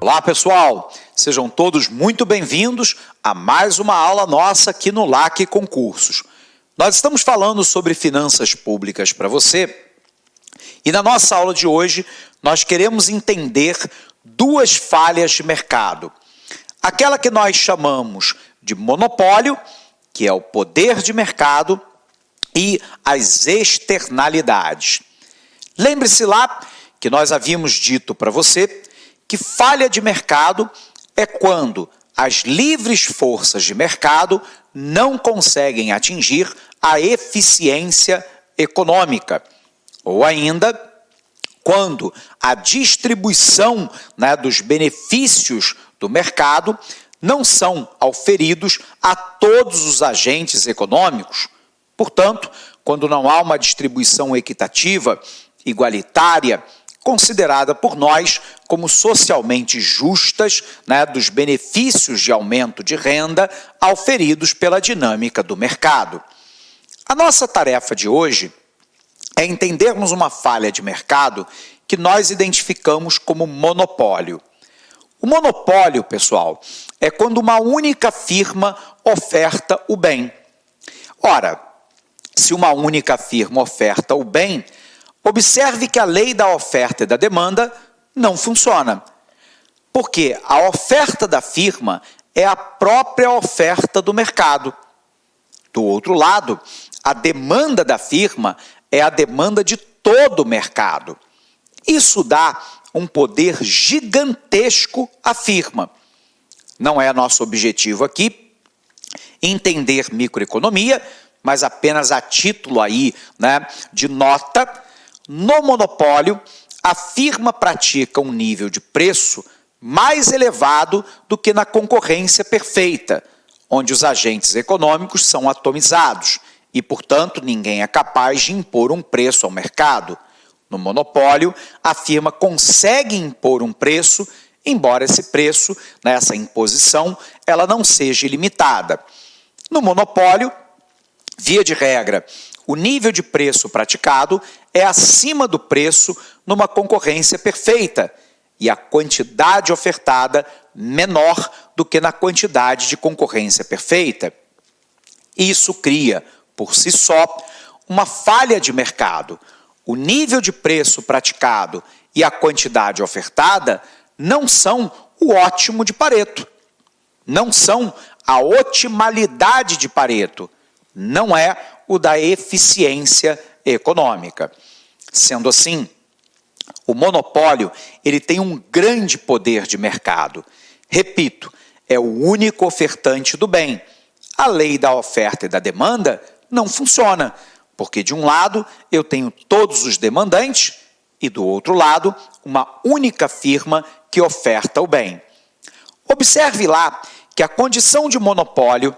Olá pessoal, sejam todos muito bem-vindos a mais uma aula nossa aqui no LAC Concursos. Nós estamos falando sobre finanças públicas para você e na nossa aula de hoje nós queremos entender duas falhas de mercado. Aquela que nós chamamos de monopólio, que é o poder de mercado, e as externalidades. Lembre-se lá que nós havíamos dito para você que falha de mercado é quando as livres forças de mercado não conseguem atingir a eficiência econômica. Ou ainda, quando a distribuição dos benefícios do mercado não são auferidos a todos os agentes econômicos. Portanto, quando não há uma distribuição equitativa, igualitária, considerada por nós como socialmente justas, dos benefícios de aumento de renda auferidos pela dinâmica do mercado. A nossa tarefa de hoje é entendermos uma falha de mercado que nós identificamos como monopólio. O monopólio, pessoal, é quando uma única firma oferta o bem. Ora, se uma única firma oferta o bem, observe que a lei da oferta e da demanda não funciona. Porque a oferta da firma é a própria oferta do mercado. Do outro lado, a demanda da firma é a demanda de todo o mercado. Isso dá um poder gigantesco à firma. Não é nosso objetivo aqui entender microeconomia, mas apenas a título aí, de nota. No monopólio, a firma pratica um nível de preço mais elevado do que na concorrência perfeita, onde os agentes econômicos são atomizados e, portanto, ninguém é capaz de impor um preço ao mercado. No monopólio, a firma consegue impor um preço, embora esse preço, essa imposição, ela não seja ilimitada. No monopólio, via de regra, o nível de preço praticado é acima do preço numa concorrência perfeita e a quantidade ofertada menor do que na quantidade de concorrência perfeita. Isso cria, por si só, uma falha de mercado. O nível de preço praticado e a quantidade ofertada não são o ótimo de Pareto, não são a otimalidade de Pareto, não é o da eficiência econômica. Sendo assim, o monopólio ele tem um grande poder de mercado. Repito, é o único ofertante do bem. A lei da oferta e da demanda não funciona, porque de um lado eu tenho todos os demandantes e do outro lado uma única firma que oferta o bem. Observe lá que a condição de monopólio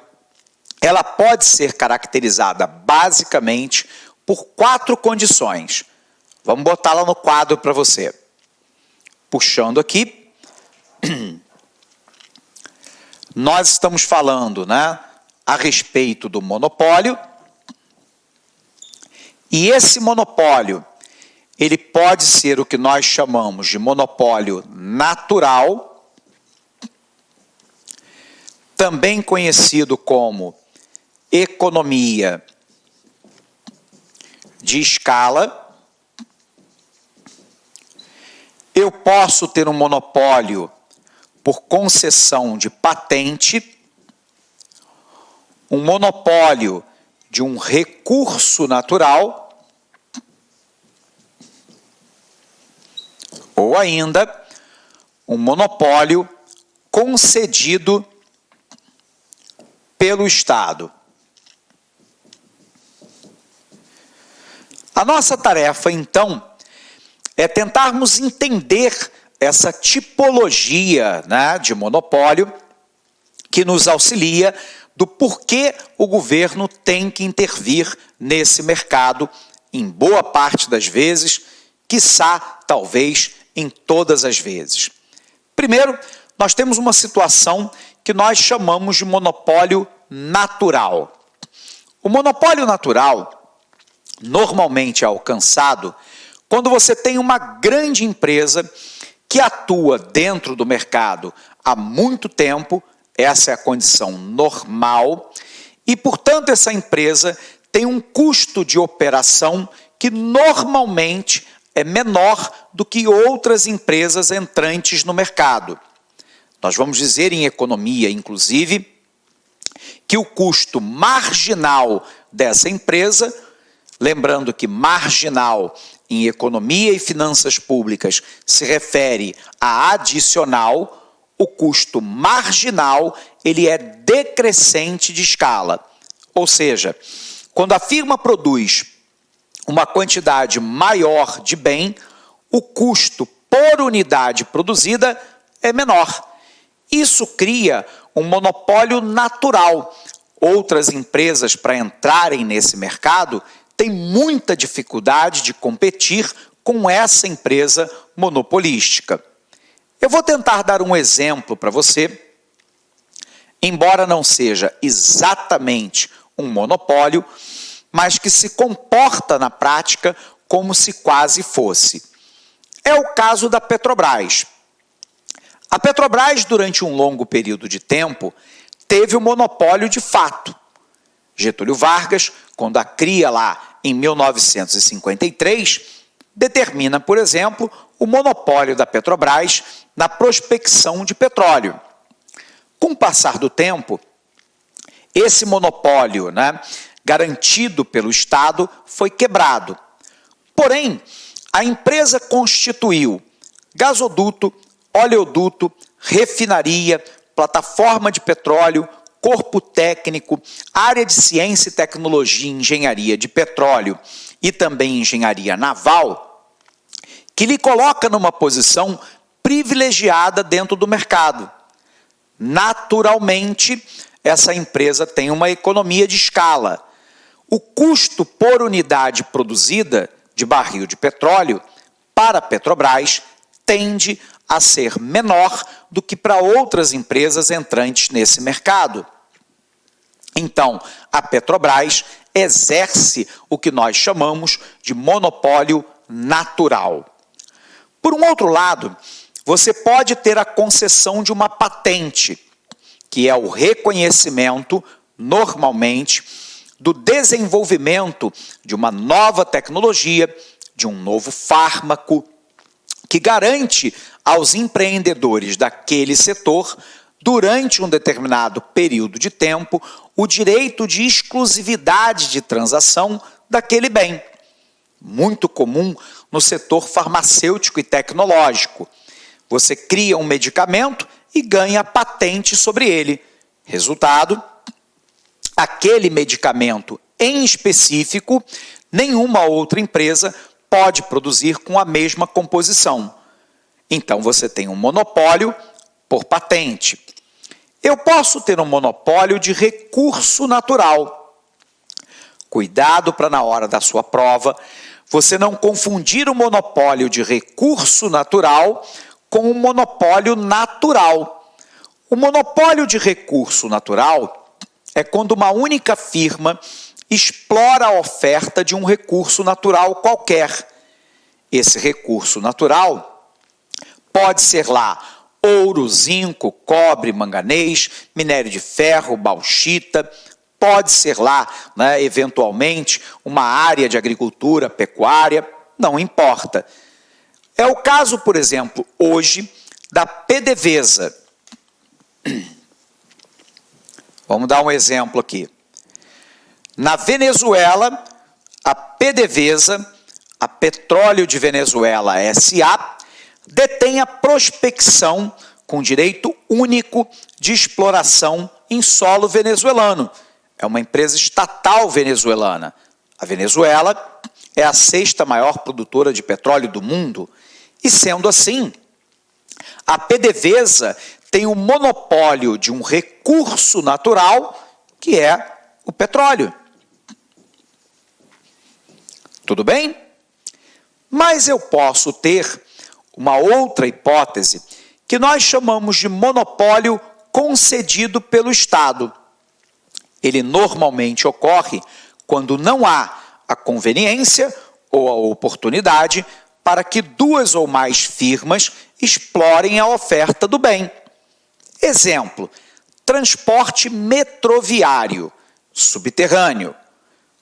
ela pode ser caracterizada basicamente por 4 condições. Vamos botá-la no quadro para você. Puxando aqui, nós estamos falando a respeito do monopólio. E esse monopólio, ele pode ser o que nós chamamos de monopólio natural, também conhecido como economia de escala. Eu posso ter um monopólio por concessão de patente, um monopólio de um recurso natural, ou ainda um monopólio concedido pelo Estado. A nossa tarefa, então, é tentarmos entender essa tipologia de monopólio que nos auxilia do porquê o governo tem que intervir nesse mercado, em boa parte das vezes, quiçá, talvez, em todas as vezes. Primeiro, nós temos uma situação que nós chamamos de monopólio natural. O monopólio natural normalmente é alcançado quando você tem uma grande empresa que atua dentro do mercado há muito tempo, essa é a condição normal, e, portanto, essa empresa tem um custo de operação que normalmente é menor do que outras empresas entrantes no mercado. Nós vamos dizer em economia, inclusive, que o custo marginal dessa empresa, lembrando que marginal em economia e finanças públicas se refere a adicional, o custo marginal ele é decrescente de escala. Ou seja, quando a firma produz uma quantidade maior de bem, o custo por unidade produzida é menor. Isso cria um monopólio natural. Outras empresas, para entrarem nesse mercado, têm muita dificuldade de competir com essa empresa monopolística. Eu vou tentar dar um exemplo para você, embora não seja exatamente um monopólio, mas que se comporta na prática como se quase fosse. É o caso da Petrobras. A Petrobras, durante um longo período de tempo, teve o monopólio de fato. Getúlio Vargas, quando a cria lá em 1953, determina, por exemplo, o monopólio da Petrobras na prospecção de petróleo. Com o passar do tempo, esse monopólio, garantido pelo Estado, foi quebrado. Porém, a empresa constituiu gasoduto, oleoduto, refinaria, plataforma de petróleo, corpo técnico, área de ciência e tecnologia e engenharia de petróleo e também engenharia naval, que lhe coloca numa posição privilegiada dentro do mercado. Naturalmente, essa empresa tem uma economia de escala. O custo por unidade produzida de barril de petróleo para a Petrobras tende a ser menor do que para outras empresas entrantes nesse mercado. Então, a Petrobras exerce o que nós chamamos de monopólio natural. Por um outro lado, você pode ter a concessão de uma patente, que é o reconhecimento, normalmente, do desenvolvimento de uma nova tecnologia, de um novo fármaco, que garante aos empreendedores daquele setor, durante um determinado período de tempo, o direito de exclusividade de transação daquele bem. Muito comum no setor farmacêutico e tecnológico. Você cria um medicamento e ganha patente sobre ele. Resultado, aquele medicamento em específico, nenhuma outra empresa pode produzir com a mesma composição. Então você tem um monopólio por patente. Eu posso ter um monopólio de recurso natural. Cuidado para na hora da sua prova, você não confundir o monopólio de recurso natural com o monopólio natural. O monopólio de recurso natural é quando uma única firma explora a oferta de um recurso natural qualquer. Esse recurso natural pode ser lá ouro, zinco, cobre, manganês, minério de ferro, bauxita, pode ser lá, eventualmente, uma área de agricultura, pecuária, não importa. É o caso, por exemplo, hoje, da PDVSA. Vamos dar um exemplo aqui. Na Venezuela, a PDVSA, a Petróleo de Venezuela S.A., detém a prospecção com direito único de exploração em solo venezuelano. É uma empresa estatal venezuelana. A Venezuela é a 6ª maior produtora de petróleo do mundo. E sendo assim, a PDVSA tem o monopólio de um recurso natural, que é o petróleo. Tudo bem? Mas eu posso ter uma outra hipótese que nós chamamos de monopólio concedido pelo Estado. Ele normalmente ocorre quando não há a conveniência ou a oportunidade para que 2 ou mais firmas explorem a oferta do bem. Exemplo, transporte metroviário, subterrâneo.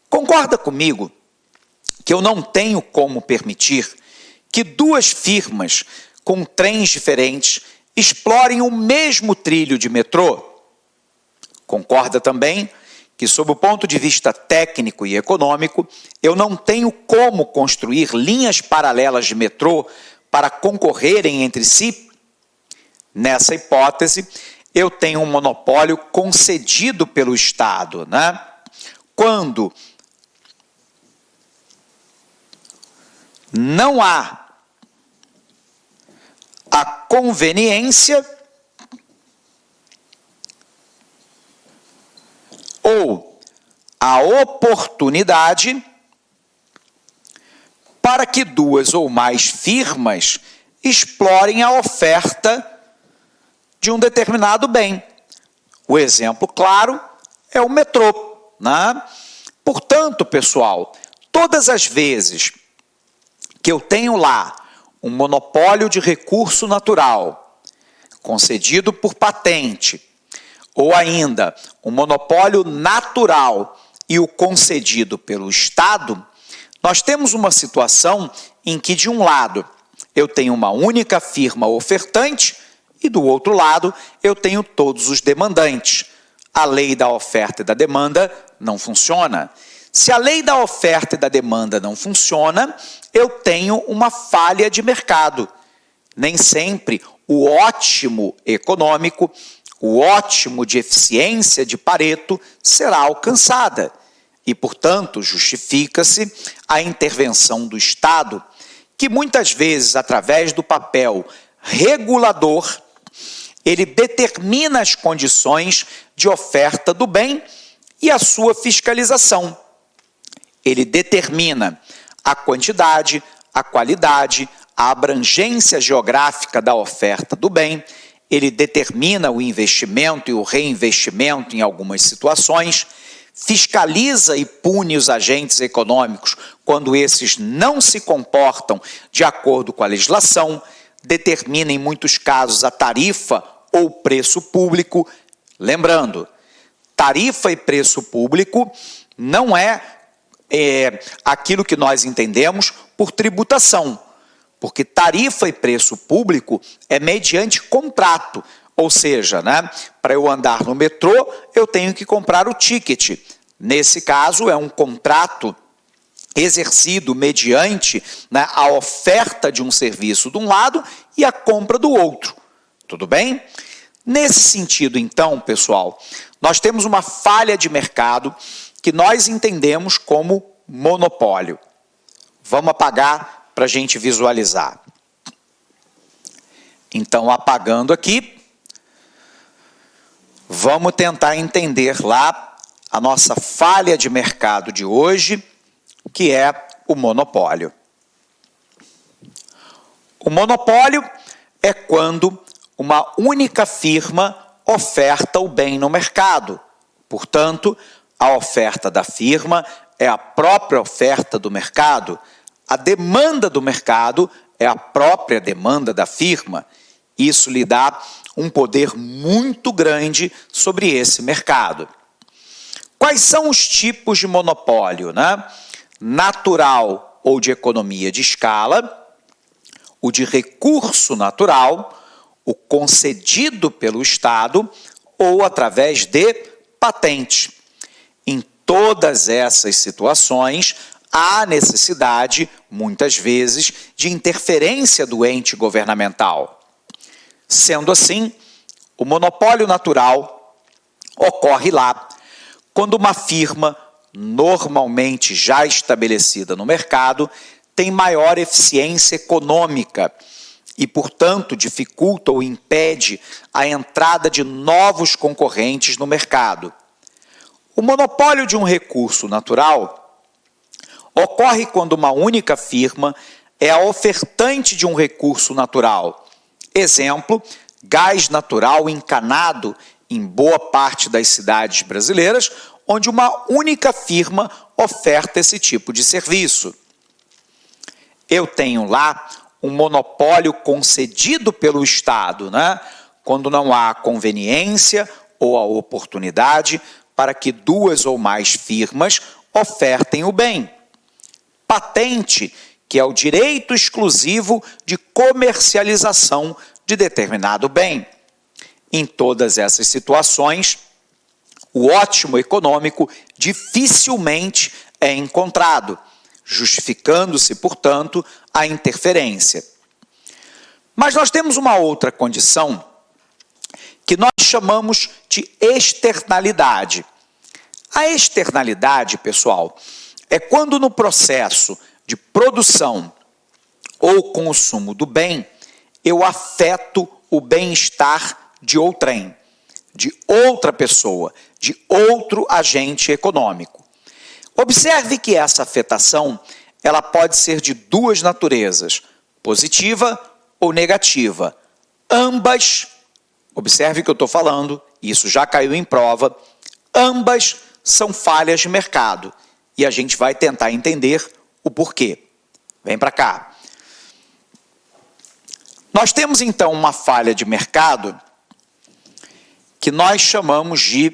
Concorda comigo que eu não tenho como permitir que duas firmas com trens diferentes explorem o mesmo trilho de metrô? Concorda também que, sob o ponto de vista técnico e econômico, eu não tenho como construir linhas paralelas de metrô para concorrerem entre si? Nessa hipótese, eu tenho um monopólio concedido pelo Estado, né? Quando não há a conveniência ou a oportunidade para que duas ou mais firmas explorem a oferta de um determinado bem. O exemplo claro é o metrô, né? Portanto, pessoal, todas as vezes que eu tenho lá um monopólio de recurso natural concedido por patente, ou ainda um monopólio natural e o concedido pelo Estado, nós temos uma situação em que, de um lado, eu tenho uma única firma ofertante e, do outro lado, eu tenho todos os demandantes. A lei da oferta e da demanda não funciona. Se a lei da oferta e da demanda não funciona, eu tenho uma falha de mercado. Nem sempre o ótimo econômico, o ótimo de eficiência de Pareto será alcançada. E, portanto, justifica-se a intervenção do Estado, que muitas vezes, através do papel regulador, ele determina as condições de oferta do bem e a sua fiscalização. Ele determina a quantidade, a qualidade, a abrangência geográfica da oferta do bem, ele determina o investimento e o reinvestimento em algumas situações, fiscaliza e pune os agentes econômicos quando esses não se comportam de acordo com a legislação, determina em muitos casos a tarifa ou preço público. Lembrando, tarifa e preço público não é aquilo que nós entendemos por tributação, porque tarifa e preço público é mediante contrato, ou seja, né, para eu andar no metrô, eu tenho que comprar o ticket. Nesse caso, é um contrato exercido mediante, né, a oferta de um serviço de um lado e a compra do outro. Tudo bem? Nesse sentido, então, pessoal, nós temos uma falha de mercado que nós entendemos como monopólio. Vamos apagar para a gente visualizar. Então, apagando aqui, vamos tentar entender lá a nossa falha de mercado de hoje, que é o monopólio. O monopólio é quando uma única firma oferta o bem no mercado. Portanto, a oferta da firma é a própria oferta do mercado. A demanda do mercado é a própria demanda da firma. Isso lhe dá um poder muito grande sobre esse mercado. Quais são os tipos de monopólio, né? Natural ou de economia de escala, o de recurso natural, o concedido pelo Estado ou através de patente. Em todas essas situações, há necessidade, muitas vezes, de interferência do ente governamental. Sendo assim, o monopólio natural ocorre lá quando uma firma, normalmente já estabelecida no mercado, tem maior eficiência econômica e, portanto, dificulta ou impede a entrada de novos concorrentes no mercado. O monopólio de um recurso natural ocorre quando uma única firma é a ofertante de um recurso natural. Exemplo, gás natural encanado em boa parte das cidades brasileiras, onde uma única firma oferta esse tipo de serviço. Eu tenho lá um monopólio concedido pelo Estado, né? Quando não há conveniência ou a oportunidade para que duas ou mais firmas ofertem o bem. Patente, que é o direito exclusivo de comercialização de determinado bem. Em todas essas situações, o ótimo econômico dificilmente é encontrado, justificando-se, portanto, a interferência. Mas nós temos uma outra condição que nós chamamos de externalidade. A externalidade, pessoal, é quando no processo de produção ou consumo do bem, eu afeto o bem-estar de outrem, de outra pessoa, de outro agente econômico. Observe que essa afetação, ela pode ser de duas naturezas, positiva ou negativa. Ambas, observe o que eu estou falando, isso já caiu em prova, ambas são falhas de mercado. E a gente vai tentar entender o porquê. Vem para cá. Nós temos então uma falha de mercado que nós chamamos de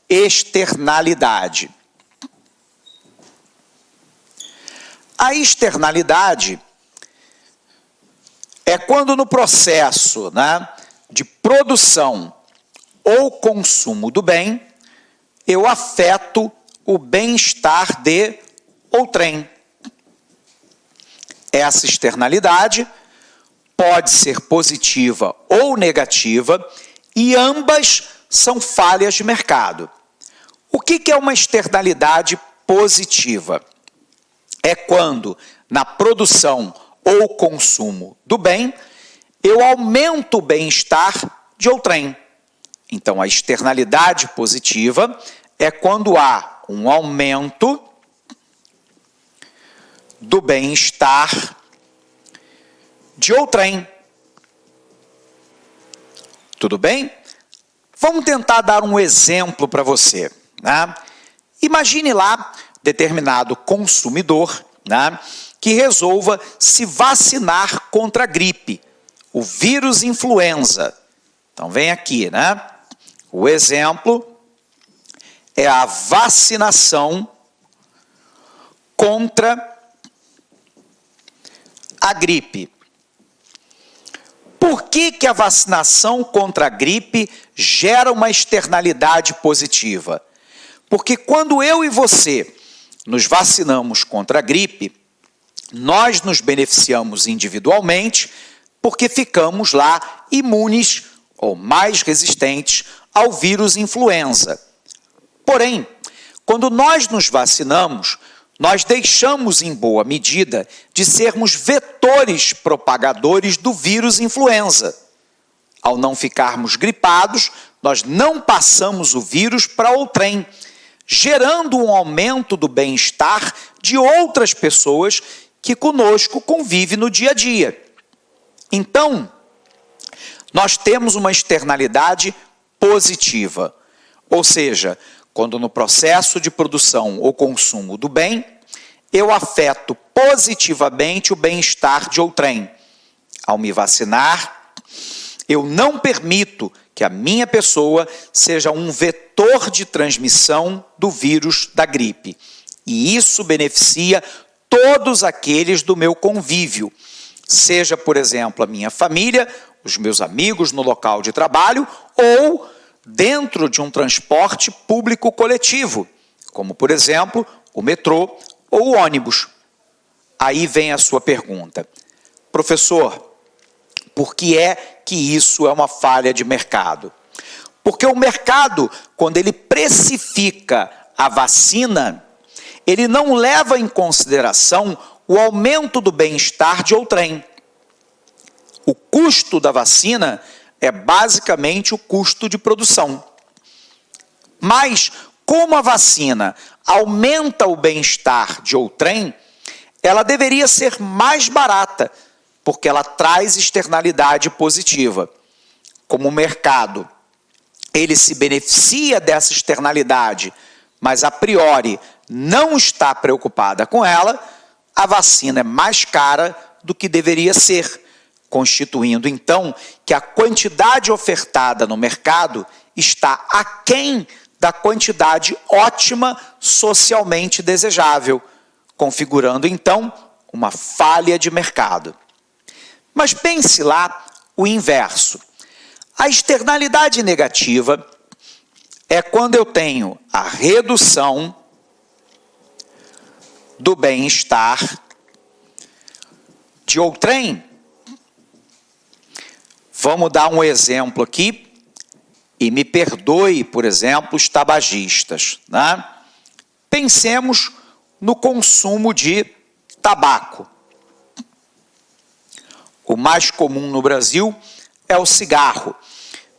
externalidade. A externalidade é quando no processo, né, de produção ou consumo do bem, eu afeto o bem-estar de outrem. Essa externalidade pode ser positiva ou negativa e ambas são falhas de mercado. O que é uma externalidade positiva? É quando, na produção ou consumo do bem, eu aumento o bem-estar de outrem. Então, a externalidade positiva é quando há um aumento do bem-estar de outrem. Tudo bem? Vamos tentar dar um exemplo para você, né? Imagine lá determinado consumidor, né, que resolva se vacinar contra a gripe, o vírus influenza. Então vem aqui, né? O exemplo é a vacinação contra a gripe. Por que a vacinação contra a gripe gera uma externalidade positiva? Porque quando eu e você nos vacinamos contra a gripe, nós nos beneficiamos individualmente porque ficamos lá imunes ou mais resistentes ao vírus influenza. Porém, quando nós nos vacinamos, nós deixamos em boa medida de sermos vetores propagadores do vírus influenza. Ao não ficarmos gripados, nós não passamos o vírus para outrem, gerando um aumento do bem-estar de outras pessoas que conosco convivem no dia a dia. Então, nós temos uma externalidade positiva, ou seja, quando no processo de produção ou consumo do bem, eu afeto positivamente o bem-estar de outrem. Ao me vacinar, eu não permito que a minha pessoa seja um vetor de transmissão do vírus da gripe. E isso beneficia todos aqueles do meu convívio, seja, por exemplo, a minha família, os meus amigos no local de trabalho ou dentro de um transporte público coletivo, como, por exemplo, o metrô ou o ônibus. Aí vem a sua pergunta. Professor, por que é que isso é uma falha de mercado? Porque o mercado, quando ele precifica a vacina, ele não leva em consideração o aumento do bem-estar de outrem. O custo da vacina é basicamente o custo de produção. Mas, como a vacina aumenta o bem-estar de outrem, ela deveria ser mais barata, porque ela traz externalidade positiva. Como o mercado, ele se beneficia dessa externalidade, mas a priori não está preocupada com ela, a vacina é mais cara do que deveria ser, constituindo, então, que a quantidade ofertada no mercado está aquém da quantidade ótima socialmente desejável, configurando, então, uma falha de mercado. Mas pense lá o inverso. A externalidade negativa é quando eu tenho a redução do bem-estar de outrem. Vamos dar um exemplo aqui, e me perdoe, por exemplo, os tabagistas, né? Pensemos no consumo de tabaco. O mais comum no Brasil é o cigarro,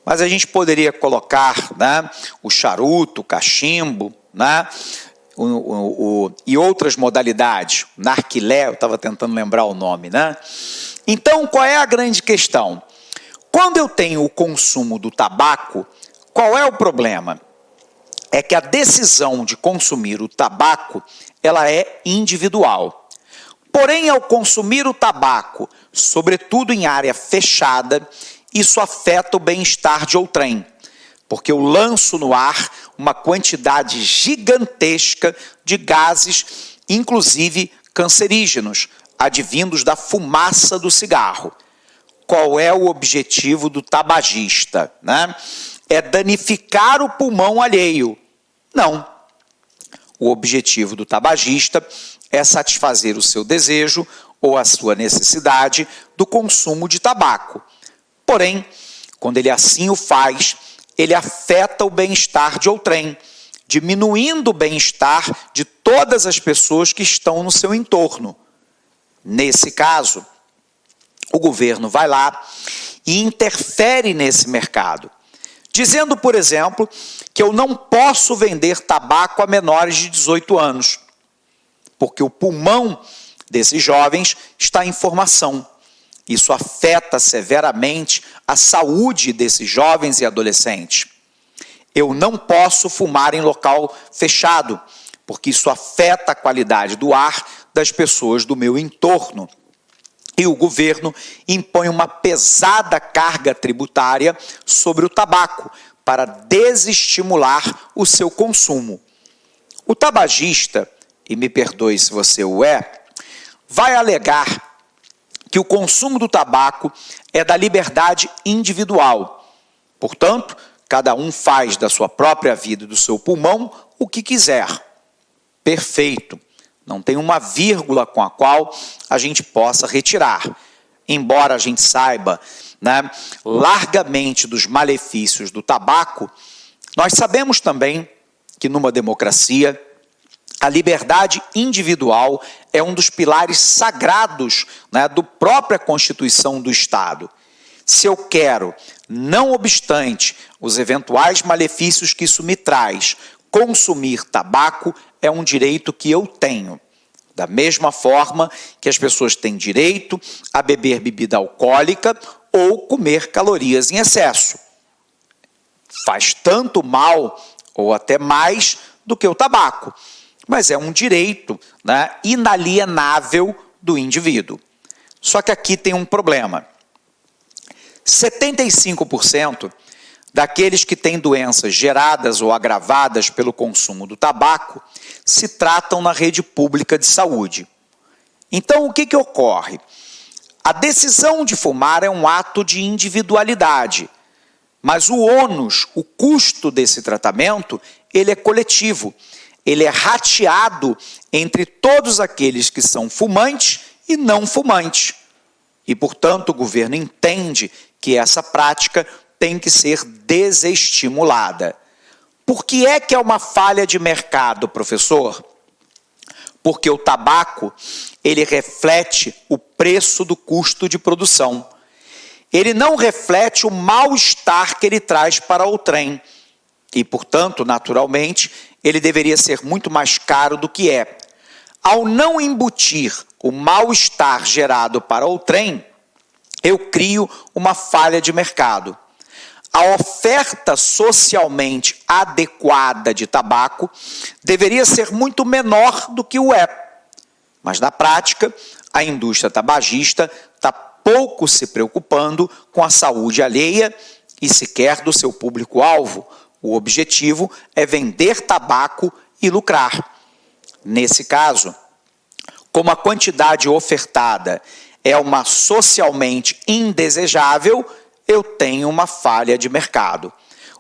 mas a gente poderia colocar, né, o charuto, o cachimbo, né, e outras modalidades, narquilé, eu estava tentando lembrar o nome, né? Então, qual é a grande questão? Quando eu tenho o consumo do tabaco, qual é o problema? É que a decisão de consumir o tabaco, ela é individual. Porém, ao consumir o tabaco, sobretudo em área fechada, isso afeta o bem-estar de outrem, porque eu lanço no ar uma quantidade gigantesca de gases, inclusive cancerígenos, advindos da fumaça do cigarro. Qual é o objetivo do tabagista, né? É danificar o pulmão alheio. Não. O objetivo do tabagista é satisfazer o seu desejo ou a sua necessidade do consumo de tabaco. Porém, quando ele assim o faz, ele afeta o bem-estar de outrem, diminuindo o bem-estar de todas as pessoas que estão no seu entorno. Nesse caso, o governo vai lá e interfere nesse mercado, dizendo, por exemplo, que eu não posso vender tabaco a menores de 18 anos, porque o pulmão desses jovens está em formação. Isso afeta severamente a saúde desses jovens e adolescentes. Eu não posso fumar em local fechado, porque isso afeta a qualidade do ar das pessoas do meu entorno. E o governo impõe uma pesada carga tributária sobre o tabaco para desestimular o seu consumo. O tabagista, e me perdoe se você o é, vai alegar que o consumo do tabaco é da liberdade individual. Portanto, cada um faz da sua própria vida e do seu pulmão o que quiser. Perfeito. Não tem uma vírgula com a qual a gente possa retirar. Embora a gente saiba, né, largamente dos malefícios do tabaco, nós sabemos também que numa democracia a liberdade individual é um dos pilares sagrados, né, da própria Constituição do Estado. Se eu quero, não obstante os eventuais malefícios que isso me traz, consumir tabaco, é um direito que eu tenho. Da mesma forma que as pessoas têm direito a beber bebida alcoólica ou comer calorias em excesso. Faz tanto mal, ou até mais, do que o tabaco. Mas é um direito, né, inalienável do indivíduo. Só que aqui tem um problema. 75% daqueles que têm doenças geradas ou agravadas pelo consumo do tabaco se tratam na rede pública de saúde. Então, o que ocorre? A decisão de fumar é um ato de individualidade, mas o ônus, o custo desse tratamento, ele é coletivo. Ele é rateado entre todos aqueles que são fumantes e não fumantes. E, portanto, o governo entende que essa prática tem que ser desestimulada. Por que é uma falha de mercado, professor? Porque o tabaco, ele reflete o preço do custo de produção. Ele não reflete o mal-estar que ele traz para o trem. E, portanto, naturalmente, ele deveria ser muito mais caro do que é. Ao não embutir o mal-estar gerado para o trem, eu crio uma falha de mercado. A oferta socialmente adequada de tabaco deveria ser muito menor do que o é. Mas, na prática, a indústria tabagista está pouco se preocupando com a saúde alheia e sequer do seu público-alvo. O objetivo é vender tabaco e lucrar. Nesse caso, como a quantidade ofertada é uma socialmente indesejável, eu tenho uma falha de mercado.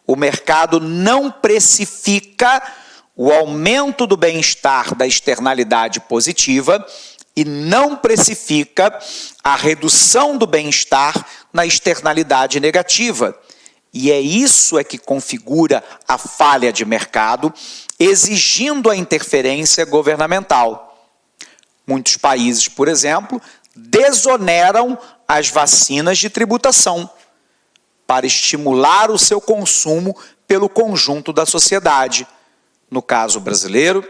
O mercado não precifica o aumento do bem-estar da externalidade positiva e não precifica a redução do bem-estar na externalidade negativa. E é isso que configura a falha de mercado, exigindo a interferência governamental. Muitos países, por exemplo, desoneram as vacinas de tributação para estimular o seu consumo pelo conjunto da sociedade. No caso brasileiro,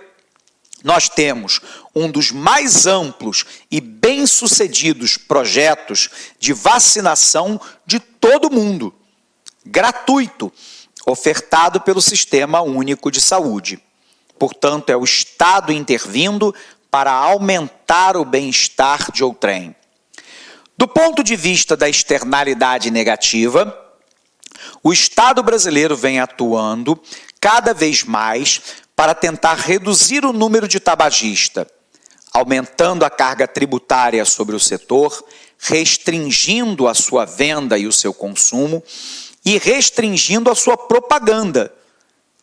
nós temos um dos mais amplos e bem-sucedidos projetos de vacinação de todo o mundo, gratuito, ofertado pelo Sistema Único de Saúde. Portanto, é o Estado intervindo para aumentar o bem-estar de outrem. Do ponto de vista da externalidade negativa, o Estado brasileiro vem atuando cada vez mais para tentar reduzir o número de tabagistas, aumentando a carga tributária sobre o setor, restringindo a sua venda e o seu consumo e restringindo a sua propaganda.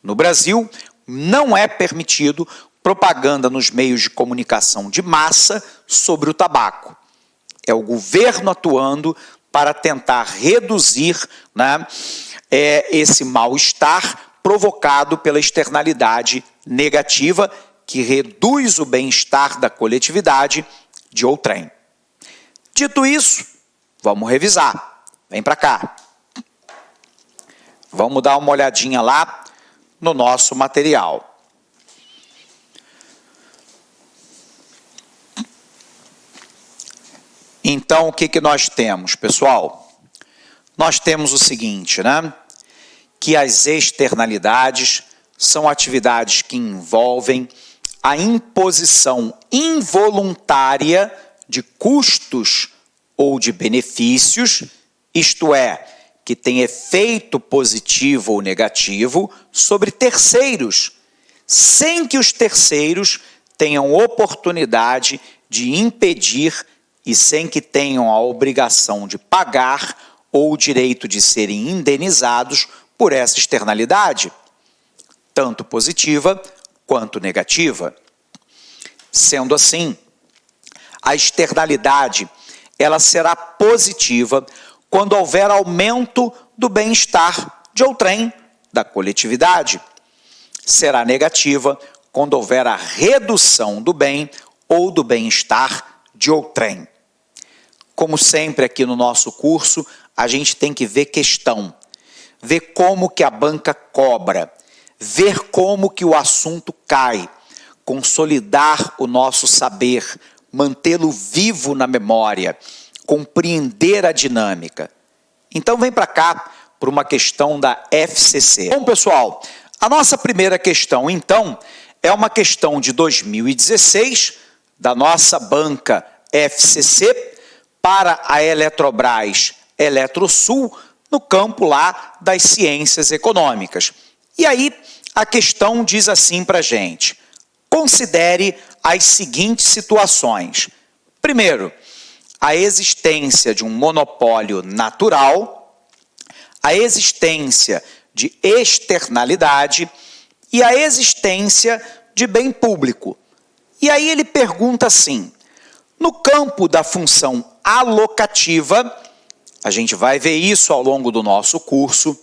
No Brasil, não é permitido propaganda nos meios de comunicação de massa sobre o tabaco. É o governo atuando para tentar reduzir, esse mal-estar provocado pela externalidade negativa que reduz o bem-estar da coletividade de outrem. Dito isso, vamos revisar. Vem para cá. Vamos dar uma olhadinha lá no nosso material. Então, o que nós temos, pessoal? Nós temos o seguinte, que as externalidades são atividades que envolvem a imposição involuntária de custos ou de benefícios, isto é, que tem efeito positivo ou negativo sobre terceiros, sem que os terceiros tenham oportunidade de impedir e sem que tenham a obrigação de pagar ou o direito de serem indenizados por essa externalidade, tanto positiva quanto negativa. Sendo assim, a externalidade ela será positiva quando houver aumento do bem-estar de outrem, da coletividade. Será negativa quando houver a redução do bem ou do bem-estar de outrem. Como sempre aqui no nosso curso, a gente tem que ver questão, ver como que a banca cobra, ver como que o assunto cai, consolidar o nosso saber, mantê-lo vivo na memória, compreender a dinâmica. Então vem para cá por uma questão da FCC. Bom, pessoal, a nossa primeira questão, então, é uma questão de 2016, da nossa banca FCC, para a Eletrobras Eletrosul, no campo lá das ciências econômicas. E aí, a questão diz assim para a gente: considere as seguintes situações. Primeiro, a existência de um monopólio natural, a existência de externalidade e a existência de bem público. E aí ele pergunta assim: no campo da função alocativa, a gente vai ver isso ao longo do nosso curso,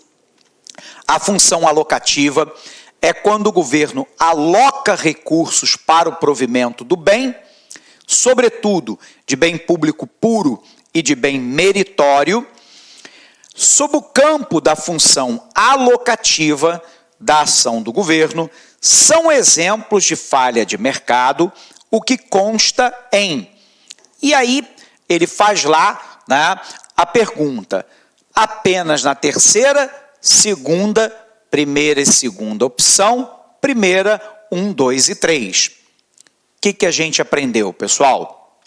a função alocativa é quando o governo aloca recursos para o provimento do bem, sobretudo de bem público puro e de bem meritório. Sob o campo da função alocativa da ação do governo, são exemplos de falha de mercado o que consta em. E aí ele faz lá a pergunta, apenas na terceira, segunda, primeira e segunda opção, primeira, 1, 2 e 3. O que a gente aprendeu, pessoal?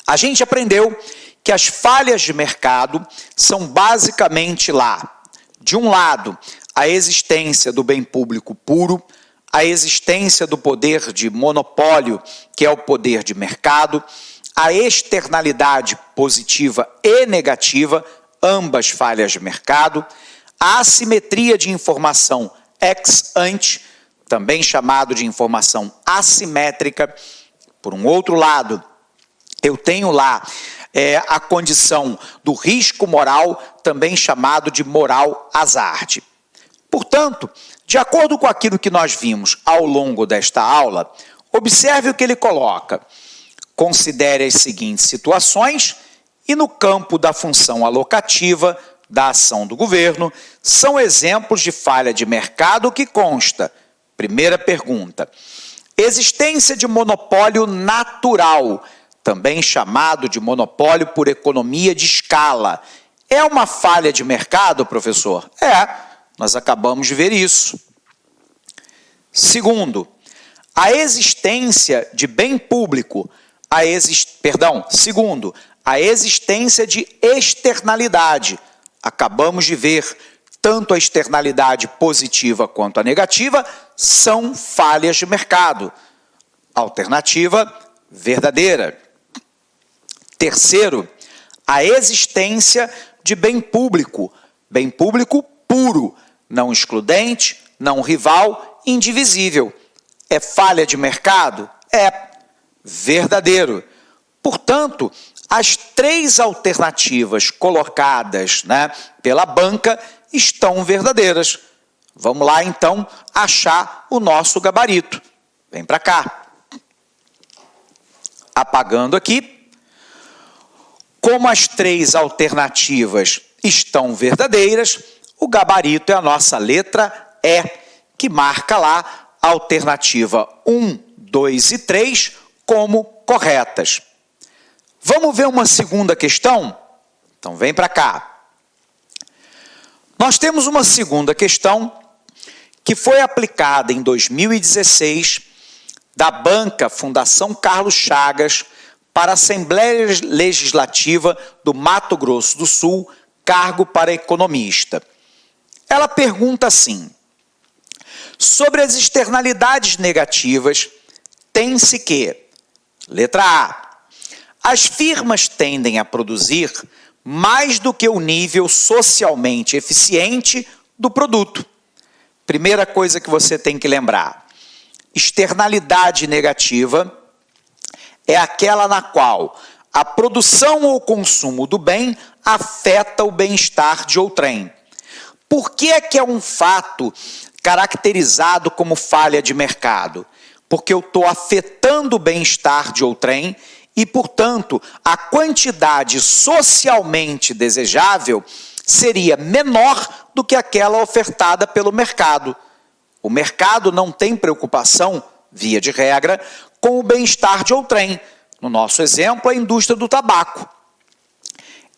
A gente aprendeu que as falhas de mercado são basicamente lá, de um lado, a existência do bem público puro, a existência do poder de monopólio, que é o poder de mercado, a externalidade positiva e negativa, ambas falhas de mercado, a assimetria de informação ex ante, também chamado de informação assimétrica. Por um outro lado, eu tenho lá a condição do risco moral, também chamado de moral hazard. Portanto, de acordo com aquilo que nós vimos ao longo desta aula, observe o que ele coloca. Considere as seguintes situações e no campo da função alocativa da ação do governo, são exemplos de falha de mercado que consta. Primeira pergunta. Existência de monopólio natural, também chamado de monopólio por economia de escala. É uma falha de mercado, professor? Nós acabamos de ver isso. Segundo, a existência de bem público, segundo, a existência de externalidade. Acabamos de ver, tanto a externalidade positiva quanto a negativa são falhas de mercado. Alternativa verdadeira. Terceiro, a existência de bem público puro, não excludente, não rival, indivisível. É falha de mercado? Verdadeiro. Portanto, as três alternativas colocadas, pela banca estão verdadeiras. Vamos lá, então, achar o nosso gabarito. Vem para cá. Apagando aqui. Como as três alternativas estão verdadeiras, o gabarito é a nossa letra E, que marca lá a alternativa 1, 2 e 3 como corretas. Vamos ver uma segunda questão? Então vem para cá. Nós temos uma segunda questão que foi aplicada em 2016 da banca Fundação Carlos Chagas para a Assembleia Legislativa do Mato Grosso do Sul, cargo para economista. Ela pergunta assim: sobre as externalidades negativas, tem-se que, letra A, as firmas tendem a produzir mais do que o nível socialmente eficiente do produto. Primeira coisa que você tem que lembrar: externalidade negativa é aquela na qual a produção ou consumo do bem afeta o bem-estar de outrem. Por que é um fato caracterizado como falha de mercado? Porque eu estou afetando o bem-estar de outrem e, portanto, a quantidade socialmente desejável seria menor do que aquela ofertada pelo mercado. O mercado não tem preocupação, via de regra, com o bem-estar de outrem. No nosso exemplo, a indústria do tabaco.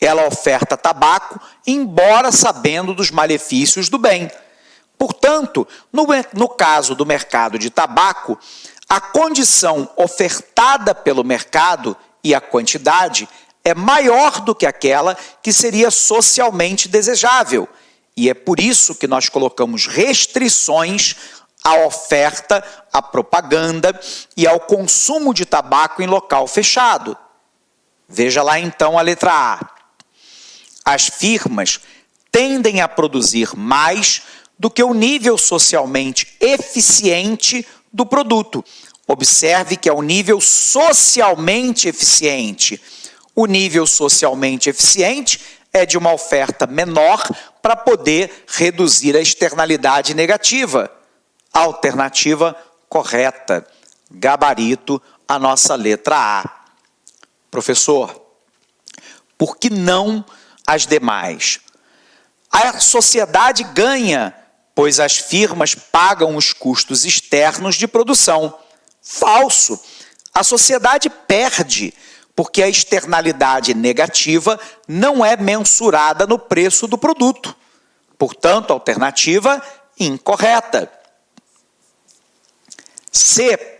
Ela oferta tabaco, embora sabendo dos malefícios do bem. Portanto, no caso do mercado de tabaco, a condição ofertada pelo mercado e a quantidade é maior do que aquela que seria socialmente desejável. E é por isso que nós colocamos restrições à oferta, à propaganda e ao consumo de tabaco em local fechado. Veja lá então a letra A. As firmas tendem a produzir mais do que o nível socialmente eficiente do produto. Observe que é o nível socialmente eficiente. O nível socialmente eficiente é de uma oferta menor para poder reduzir a externalidade negativa. Alternativa correta. Gabarito, a nossa letra A. Professor, por que não as demais? A sociedade ganha, pois as firmas pagam os custos externos de produção. Falso. A sociedade perde, porque a externalidade negativa não é mensurada no preço do produto. Portanto, alternativa incorreta. C.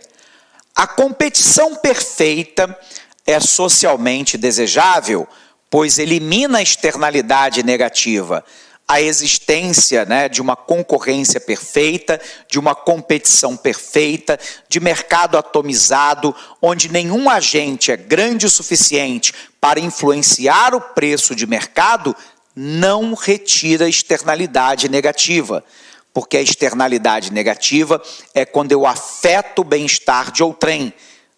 A competição perfeita é socialmente desejável, pois elimina a externalidade negativa, a existência, né, de uma concorrência perfeita, de uma competição perfeita, de mercado atomizado, onde nenhum agente é grande o suficiente para influenciar o preço de mercado, não retira a externalidade negativa. Porque a externalidade negativa é quando eu afeto o bem-estar de outrem.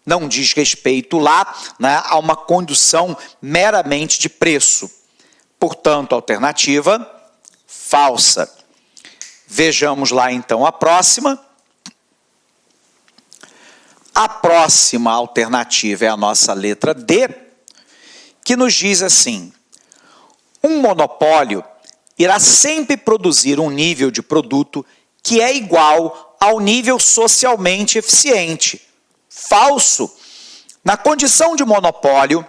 Não diz respeito lá, né, a uma condução meramente de preço. Portanto, alternativa falsa. Vejamos lá então a próxima. A próxima alternativa é a nossa letra D, que nos diz assim: um monopólio irá sempre produzir um nível de produto que é igual ao nível socialmente eficiente. Falso. Na condição de monopólio,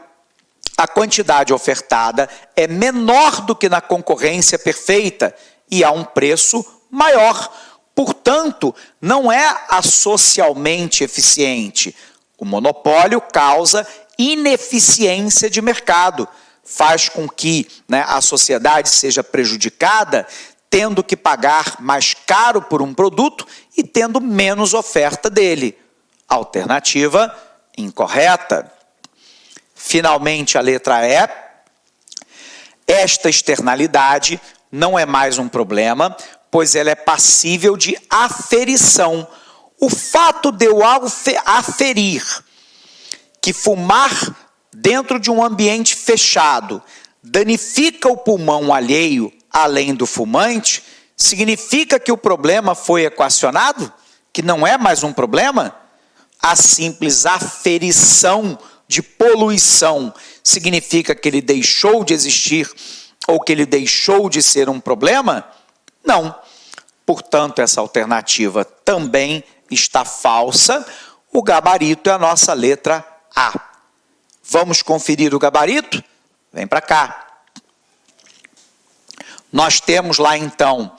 a quantidade ofertada é menor do que na concorrência perfeita e há um preço maior. Portanto, não é a socialmente eficiente. O monopólio causa ineficiência de mercado, faz com que, né, a sociedade seja prejudicada, tendo que pagar mais caro por um produto e tendo menos oferta dele. Alternativa incorreta. Finalmente, a letra E. Esta externalidade não é mais um problema, pois ela é passível de aferição. O fato de eu aferir que fumar dentro de um ambiente fechado danifica o pulmão alheio, além do fumante, significa que o problema foi equacionado? Que não é mais um problema? A simples aferição de poluição significa que ele deixou de existir ou que ele deixou de ser um problema? Não. Portanto, essa alternativa também está falsa. O gabarito é a nossa letra A. Vamos conferir o gabarito? Vem para cá. Nós temos lá, então,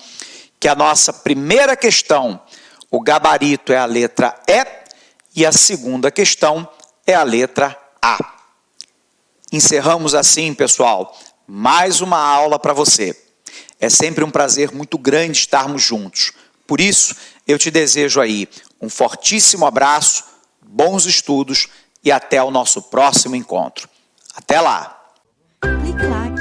que a nossa primeira questão, o gabarito é a letra E, e a segunda questão é a letra A. Encerramos assim, pessoal, mais uma aula para você. É sempre um prazer muito grande estarmos juntos. Por isso, eu te desejo aí um fortíssimo abraço, bons estudos e até o nosso próximo encontro. Até lá! Clique lá.